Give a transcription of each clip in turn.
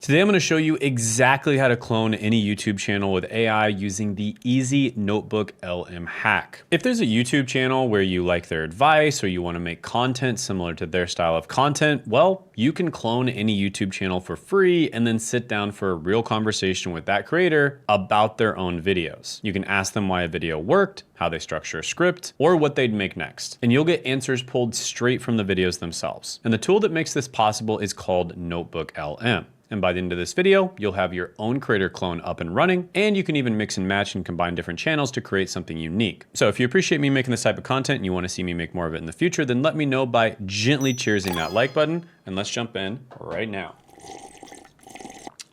Today I'm going to show you exactly how to clone any YouTube channel with AI using the easy NotebookLM hack. If there's a YouTube channel where you like their advice or you want to make content similar to their style of content, well, you can clone any YouTube channel for free and then sit down for a real conversation with that creator about their own videos. You can ask them why a video worked, how they structure a script, or what they'd make next. And you'll get answers pulled straight from the videos themselves. And the tool that makes this possible is called NotebookLM. And by the end of this video, you'll have your own creator clone up and running, and you can even mix and match and combine different channels to create something unique. So if you appreciate me making this type of content and you want to see me make more of it in the future, then let me know by gently cheersing that like button, and let's jump in right now.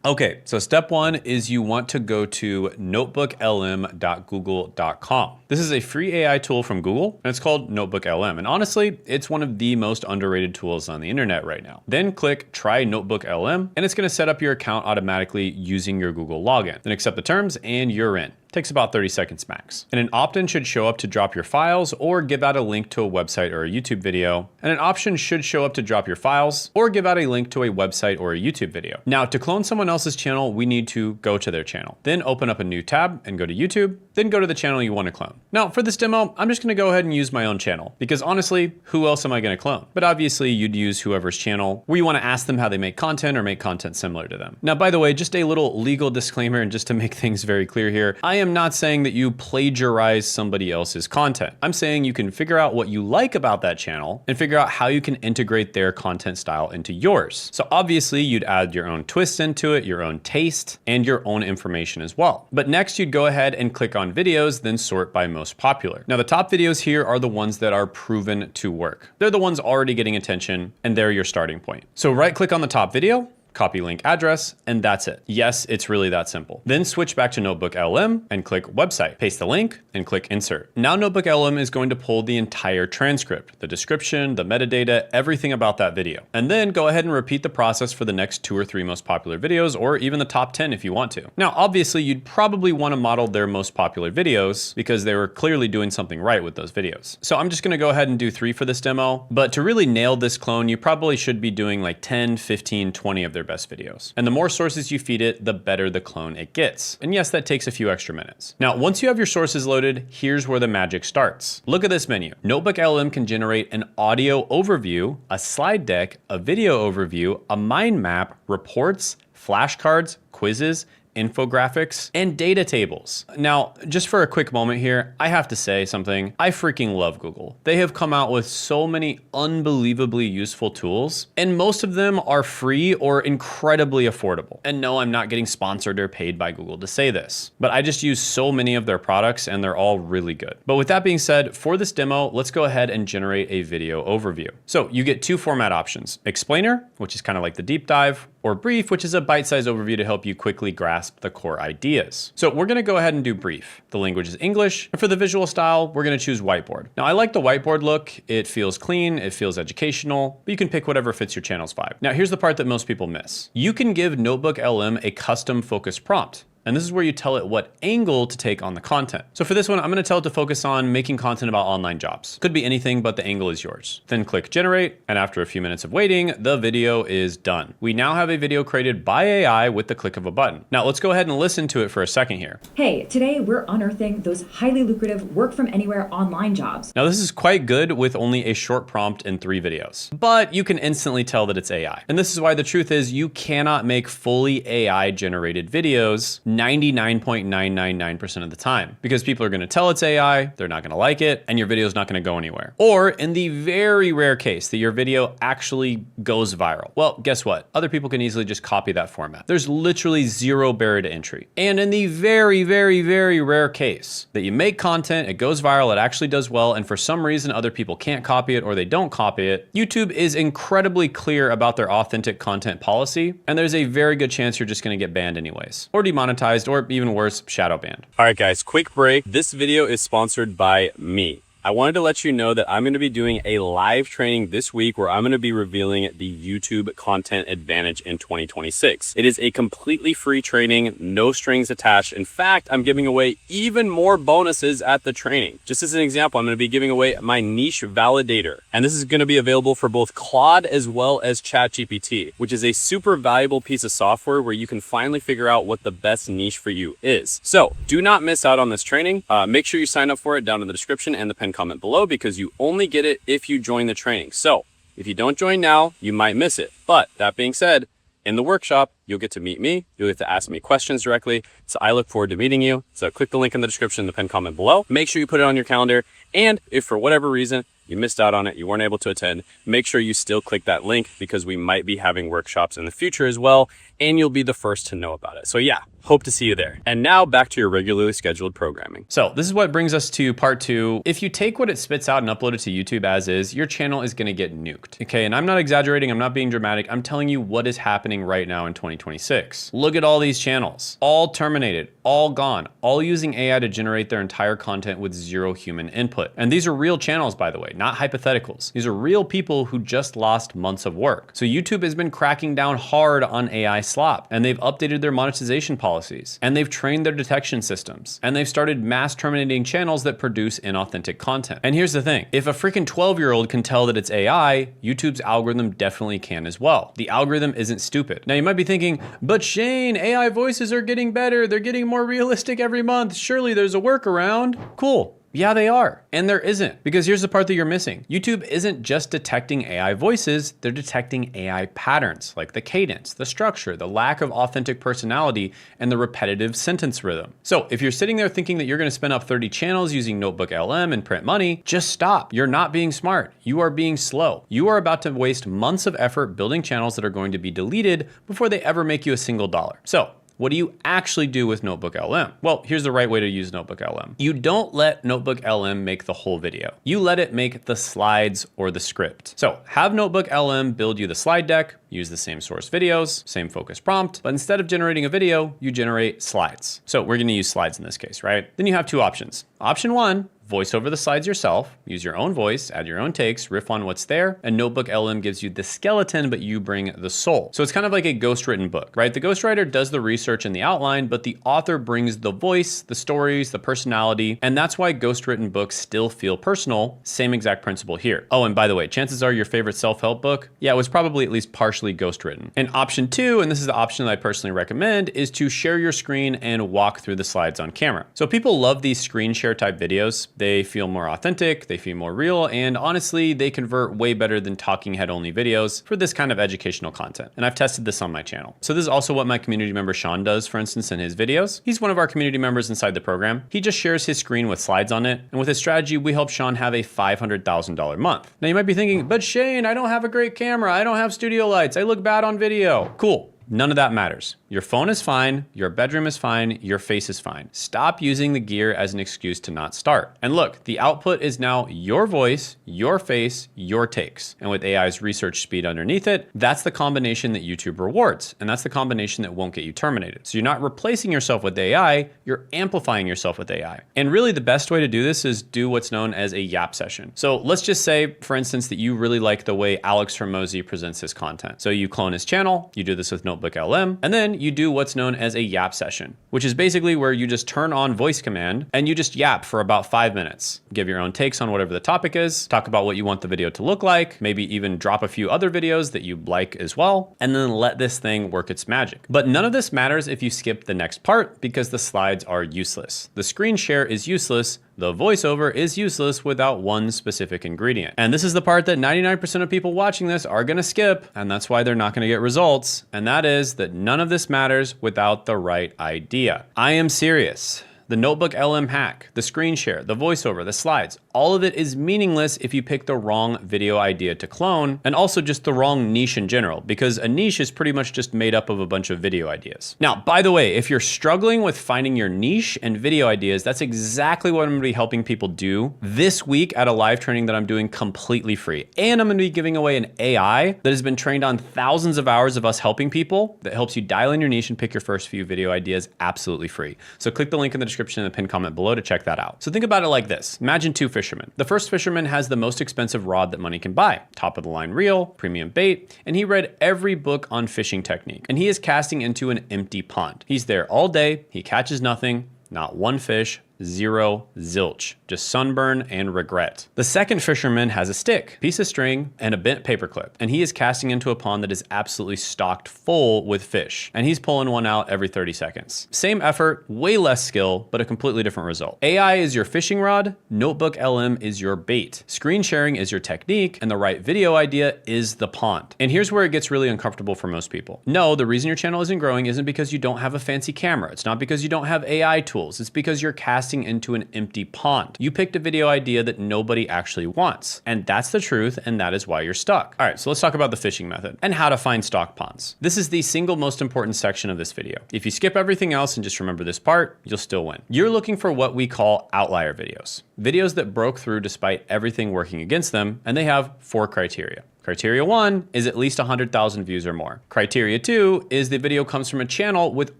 Okay, so step one is you want to go to notebooklm.google.com. This is a free AI tool from Google, and it's called NotebookLM. And honestly, it's one of the most underrated tools on the internet right now. Then click Try NotebookLM, and it's gonna set up your account automatically using your Google login. Then accept the terms, and you're in. Takes about 30 seconds max. And an opt-in should show up to drop your files or give out a link to a website or a YouTube video. And an option should show up to drop your files or give out a link to a website or a YouTube video. Now, to clone someone else's channel, we need to go to their channel. Then open up a new tab and go to YouTube, then go to the channel you want to clone. Now, for this demo, I'm just gonna go ahead and use my own channel because honestly, who else am I gonna clone? But obviously you'd use whoever's channel where you wanna ask them how they make content or make content similar to them. Now, by the way, just a little legal disclaimer and just to make things very clear here, I am not saying that you plagiarize somebody else's content. I'm saying you can figure out what you like about that channel and figure out how you can integrate their content style into yours. So obviously you'd add your own twist into it, your own taste, and your own information as well. But next you'd go ahead and click on videos, then sort by most popular. Now the top videos here are the ones that are proven to work. They're the ones already getting attention, and they're your starting point. So right click on the top video, copy link address, and that's it. Yes, it's really that simple. Then switch back to NotebookLM and click website. Paste the link and click insert. Now NotebookLM is going to pull the entire transcript, the description, the metadata, everything about that video. And then go ahead and repeat the process for the next 2 or 3 most popular videos, or even the top 10 if you want to. Now, obviously you'd probably want to model their most popular videos because they were clearly doing something right with those videos. So I'm just going to go ahead and do 3 for this demo, but to really nail this clone, you probably should be doing like 10, 15, 20 of their best videos. And the more sources you feed it, the better the clone it gets. And yes, that takes a few extra minutes. Now, once you have your sources loaded, here's where the magic starts. Look at this menu. NotebookLM can generate an audio overview, a slide deck, a video overview, a mind map, reports, flashcards, quizzes, infographics, and data tables. Now, just for a quick moment here, I have to say something. I freaking love Google. They have come out with so many unbelievably useful tools, and most of them are free or incredibly affordable. And no, I'm not getting sponsored or paid by Google to say this, but I just use so many of their products and they're all really good. But with that being said, for this demo, let's go ahead and generate a video overview. So you get 2 format options: explainer, which is kind of like the deep dive, or brief, which is a bite-sized overview to help you quickly grasp the core ideas. So we're gonna go ahead and do brief. The language is English, and for the visual style, we're gonna choose whiteboard. Now I like the whiteboard look. It feels clean, it feels educational, but you can pick whatever fits your channel's vibe. Now here's the part that most people miss. You can give NotebookLM a custom focus prompt. And this is where you tell it what angle to take on the content. So for this one, I'm gonna tell it to focus on making content about online jobs. Could be anything, but the angle is yours. Then click generate, and after a few minutes of waiting, the video is done. We now have a video created by AI with the click of a button. Now let's go ahead and listen to it for a second here. Hey, today we're unearthing those highly lucrative work from anywhere online jobs. Now this is quite good with only a short prompt and 3 videos, but you can instantly tell that it's AI. And this is why the truth is you cannot make fully AI generated videos 99.999% of the time, because people are gonna tell it's AI, they're not gonna like it, and your video is not gonna go anywhere. Or in the very rare case that your video actually goes viral, well, guess what? Other people can easily just copy that format. There's literally 0 barrier to entry. And in the very, very, very rare case that you make content, it goes viral, it actually does well, and for some reason other people can't copy it or they don't copy it, YouTube is incredibly clear about their authentic content policy, and there's a very good chance you're just gonna get banned anyways, or demonetized, or even worse, shadow banned. All right, guys, quick break. This video is sponsored by me. I wanted to let you know that I'm going to be doing a live training this week where I'm going to be revealing the YouTube content advantage in 2026. It is a completely free training, no strings attached. In fact, I'm giving away even more bonuses at the training. Just as an example, I'm going to be giving away my niche validator. And this is going to be available for both Claude as well as ChatGPT, which is a super valuable piece of software where you can finally figure out what the best niche for you is. So do not miss out on this training. Make sure you sign up for it down in the description and the pinned comment below, because you only get it if you join the training. So if you don't join now, you might miss it. But that being said, in the workshop, you'll get to meet me. You'll get to ask me questions directly. So I look forward to meeting you. So click the link in the description and the pinned comment below. Make sure you put it on your calendar. And if for whatever reason you missed out on it, you weren't able to attend, make sure you still click that link, because we might be having workshops in the future as well, and you'll be the first to know about it. So yeah, hope to see you there. And now back to your regularly scheduled programming. So this is what brings us to part 2. If you take what it spits out and upload it to YouTube as is, your channel is going to get nuked. Okay, and I'm not exaggerating, I'm not being dramatic. I'm telling you what is happening right now in 2026. Look at all these channels, all terminated, all gone, all using AI to generate their entire content with zero human input. And these are real channels, by the way, not hypotheticals. These are real people who just lost months of work. So YouTube has been cracking down hard on AI slop, and they've updated their monetization policies, and they've trained their detection systems, and they've started mass terminating channels that produce inauthentic content. And here's the thing, if a freaking 12-year-old can tell that it's AI, YouTube's algorithm definitely can as well. The algorithm isn't stupid. Now you might be thinking, but Shane, AI voices are getting better. They're getting more realistic every month. Surely there's a workaround. Cool. Yeah, they are. And there isn't, because here's the part that you're missing. YouTube isn't just detecting AI voices, they're detecting AI patterns, like the cadence, the structure, the lack of authentic personality, and the repetitive sentence rhythm. So if you're sitting there thinking that you're gonna spin up 30 channels using NotebookLM and print money, just stop. You're not being smart. You are being slow. You are about to waste months of effort building channels that are going to be deleted before they ever make you a single dollar. So what do you actually do with NotebookLM? Well, here's the right way to use NotebookLM. You don't let NotebookLM make the whole video. You let it make the slides or the script. So have NotebookLM build you the slide deck, use the same source videos, same focus prompt, but instead of generating a video, you generate slides. So we're gonna use slides in this case, right? Then you have 2 options. Option 1, voice over the slides yourself, use your own voice, add your own takes, riff on what's there, and NotebookLM gives you the skeleton, but you bring the soul. So it's kind of like a ghost-written book, right? The ghostwriter does the research and the outline, but the author brings the voice, the stories, the personality, and that's why ghost-written books still feel personal. Same exact principle here. Oh, and by the way, chances are your favorite self-help book, yeah, it was probably at least partially ghost-written. And option 2, and this is the option that I personally recommend, is to share your screen and walk through the slides on camera. So people love these screen share type videos. They feel more authentic, they feel more real, and honestly, they convert way better than talking head only videos for this kind of educational content. And I've tested this on my channel. So this is also what my community member Sean does, for instance, in his videos. He's one of our community members inside the program. He just shares his screen with slides on it. And with his strategy, we help Sean have a $500,000 month. Now you might be thinking, but Shane, I don't have a great camera. I don't have studio lights. I look bad on video. Cool. None of that matters. Your phone is fine, your bedroom is fine, your face is fine. Stop using the gear as an excuse to not start. And look, the output is now your voice, your face, your takes. And with AI's research speed underneath it, that's the combination that YouTube rewards. And that's the combination that won't get you terminated. So you're not replacing yourself with AI, you're amplifying yourself with AI. And really the best way to do this is do what's known as a yap session. So let's just say, for instance, that you really like the way Alex Hormozi presents his content. So you clone his channel, you do this with NotebookLM, and then you do what's known as a yap session, which is basically where you just turn on voice command and you just yap for about 5 minutes. Give your own takes on whatever the topic is, talk about what you want the video to look like, maybe even drop a few other videos that you like as well, and then let this thing work its magic. But none of this matters if you skip the next part because the slides are useless. The screen share is useless. The voiceover is useless without one specific ingredient. And this is the part that 99% of people watching this are gonna skip, and that's why they're not gonna get results. And that is that none of this matters without the right idea. I am serious. The NotebookLM hack, the screen share, the voiceover, the slides, all of it is meaningless if you pick the wrong video idea to clone, and also just the wrong niche in general, because a niche is pretty much just made up of a bunch of video ideas. Now, by the way, if you're struggling with finding your niche and video ideas, that's exactly what I'm gonna be helping people do this week at a live training that I'm doing completely free. And I'm gonna be giving away an AI that has been trained on thousands of hours of us helping people that helps you dial in your niche and pick your first few video ideas absolutely free. So click the link in the description description in the pinned comment below to check that out. So think about it like this. Imagine two fishermen. The first fisherman has the most expensive rod that money can buy, top of the line reel, premium bait, and he read every book on fishing technique. And he is casting into an empty pond. He's there all day, he catches nothing, not one fish, zero, zilch, just sunburn and regret. The second fisherman has a stick, piece of string, and a bent paperclip, and he is casting into a pond that is absolutely stocked full with fish, and he's pulling one out every 30 seconds. Same effort, way less skill, but a completely different result. AI is your fishing rod, NotebookLM is your bait, screen sharing is your technique, and the right video idea is the pond. And here's where it gets really uncomfortable for most people. No, the reason your channel isn't growing isn't because you don't have a fancy camera. It's not because you don't have AI tools. It's because you're casting into an empty pond. You picked a video idea that nobody actually wants. And that's the truth, and that is why you're stuck. All right, so let's talk about the fishing method and how to find stock ponds. This is the single most important section of this video. If you skip everything else and just remember this part, you'll still win. You're looking for what we call outlier videos. Videos that broke through despite everything working against them, and they have 4 criteria. Criteria 1 is at least 100,000 views or more. Criteria 2 is the video comes from a channel with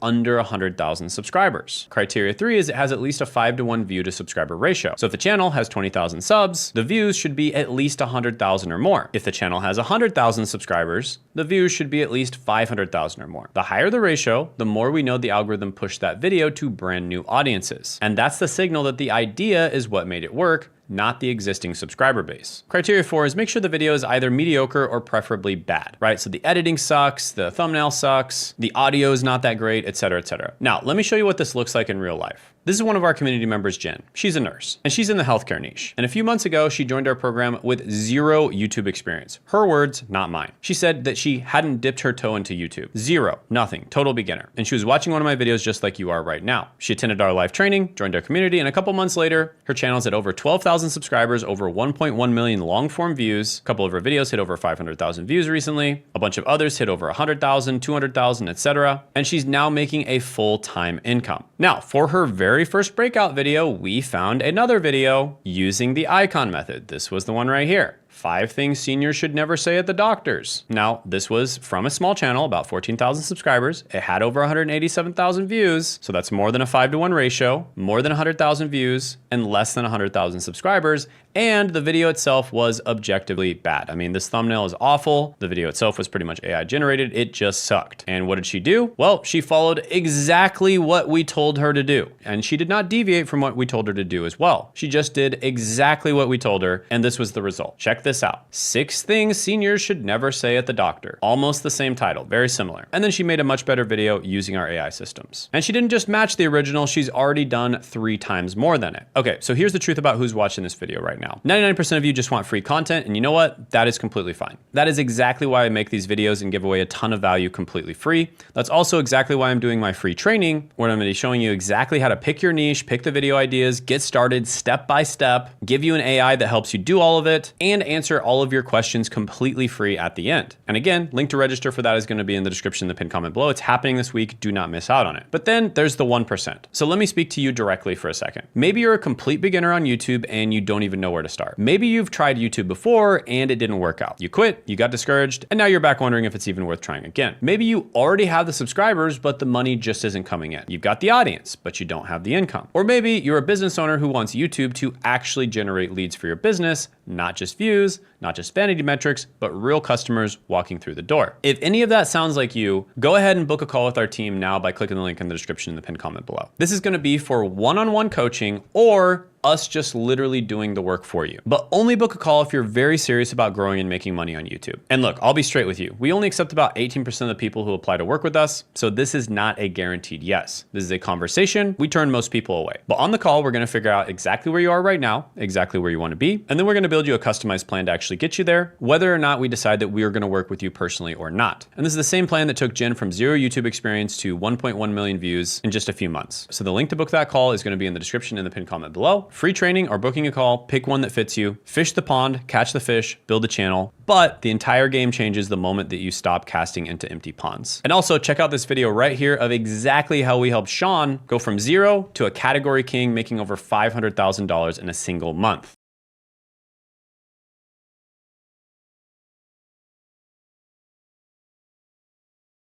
under 100,000 subscribers. Criteria 3 is it has at least a 5-to-1 view to subscriber ratio. So if the channel has 20,000 subs, the views should be at least 100,000 or more. If the channel has 100,000 subscribers, the views should be at least 500,000 or more. The higher the ratio, the more we know the algorithm pushed that video to brand new audiences. And that's the signal that the idea is what made it work, not the existing subscriber base. Criteria 4 is make sure the video is either mediocre or preferably bad, right? So the editing sucks, the thumbnail sucks, the audio is not that great, etc., etc. Now, let me show you what this looks like in real life. This is one of our community members, Jen. She's a nurse, and she's in the healthcare niche. And a few months ago, she joined our program with 0 YouTube experience. Her words, not mine. She said that she hadn't dipped her toe into YouTube. 0, nothing, total beginner. And she was watching one of my videos just like you are right now. She attended our live training, joined our community, and a couple months later, her channel's at over 12,000 subscribers, over 1.1 million long form views. A couple of her videos hit over 500,000 views recently. A bunch of others hit over 100,000, 200,000, etc. And she's now making a full-time income. Now, for her very first breakout video, we found another video using the icon method. This was the one right here. 5 things seniors should never say at the doctors. Now, this was from a small channel, about 14,000 subscribers. It had over 187,000 views. So that's more than a 5-to-1 ratio, more than 100,000 views, and less than 100,000 subscribers. And the video itself was objectively bad. I mean, this thumbnail is awful. The video itself was pretty much AI generated. It just sucked. And what did she do? Well, she followed exactly what we told her to do. And she did not deviate from what we told her to do as well. She just did exactly what we told her. And this was the result. Check this out. 6 things seniors should never say at the doctor. Almost the same title, very similar. And then she made a much better video using our AI systems. And she didn't just match the original, she's already done 3 times more than it. Okay, so here's the truth about who's watching this video right now. 99% of you just want free content, and you know what? That is completely fine. That is exactly why I make these videos and give away a ton of value completely free. That's also exactly why I'm doing my free training, where I'm going to be showing you exactly how to pick your niche, pick the video ideas, get started step by step, give you an AI that helps you do all of it, and answer all of your questions completely free at the end. And again, link to register for that is going to be in the description in the pinned comment below. It's happening this week. Do not miss out on it. But then there's the 1%. So let me speak to you directly for a second. Maybe you're a complete beginner on YouTube and you don't even know where to start. Maybe you've tried YouTube before and it didn't work out. You quit, you got discouraged, and now you're back wondering if it's even worth trying again. Maybe you already have the subscribers, but the money just isn't coming in. You've got the audience, but you don't have the income. Or maybe you're a business owner who wants YouTube to actually generate leads for your business, not just views, not just vanity metrics, but real customers walking through the door. If any of that sounds like you, go ahead and book a call with our team now by clicking the link in the description in the pinned comment below. This is going to be for one-on-one coaching or us just literally doing the work for you. But only book a call if you're very serious about growing and making money on YouTube. And look, I'll be straight with you. We only accept about 18% of the people who apply to work with us. So this is not a guaranteed yes. This is a conversation. We turn most people away. But on the call, we're going to figure out exactly where you are right now, exactly where you want to be. And then we're going to build you a customized plan to actually get you there, whether or not we decide that we are going to work with you personally or not. And this is the same plan that took Jen from 0 YouTube experience to 1.1 million views in just a few months. So the link to book that call is going to be in the description in the pinned comment below. Free training or booking a call, pick one that fits you, fish the pond, catch the fish, build a channel. But the entire game changes the moment that you stop casting into empty ponds. And also check out this video right here of exactly how we helped Sean go from 0 to a category king, making over $500,000 in a single month.